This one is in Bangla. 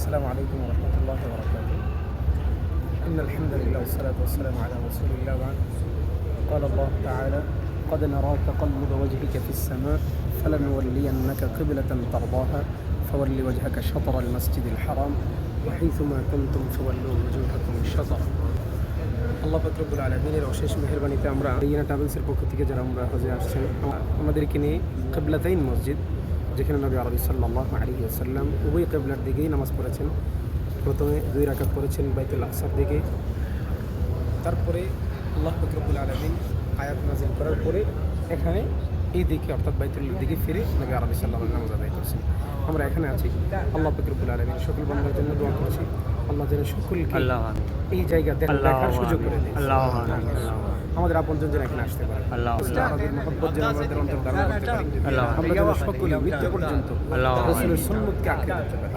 السلام عليكم ورحمة الله وبركاته. إن الحمد لله والصلاة والسلام على رسول الله بعد. قال الله تعالى: قد نرى تقلب وجهك في السماء فلنولينك قبلة ترضاها فول وجهك شطر المسجد الحرام وحيثما كنتم فولوا وجوهكم شطره. আল্লাহ পাক রব্বুল আলামিনের অশেষ মেহেরবানিতে আমরা রিয়ানা ট্রাভেলসের পক্ষ থেকে যারা আমরা হজে আসছেন আমাদেরকে নিয়ে কিবলাতাইন মসজিদ, যেখানে নবী আরবি সাল্লাল্লাহু আলাইহি ওয়াসাল্লাম উভয় কিবলার দিকেই নামাজ পড়েছেন। প্রথমে 2 রাকাত পড়েছেন বাইতুল আকসার দিকে, তারপরে আল্লাহ পাক রব্বুল আলামিন আয়াত নাযিল করার পরে এখানে এই দিকে অর্থাৎ বাইতুল্লাহর দিকে ফিরে নবী আরবি সাল্লাল্লাহু আলাইহি নামাজ আদায় করেছেন। আমরা এখানে আছি। আল্লাহ পাক রব্বুল আলামিন সকল বান্দার জন্য দোয়া করছি, আল্লাহ যেন সকলকে এই জায়গা দেখার সুযোগ করে দেয়। আমাদের আপনজন যেন এখানে আসতে পারে, আমাদের মহব্বত যেন আমাদের অন্তর ধারণ করতে পারে, আমরা যেন সকলে মৃত্যু পর্যন্ত রাসূলের সুন্নতকে আঁকড়ে ধরতে পারি।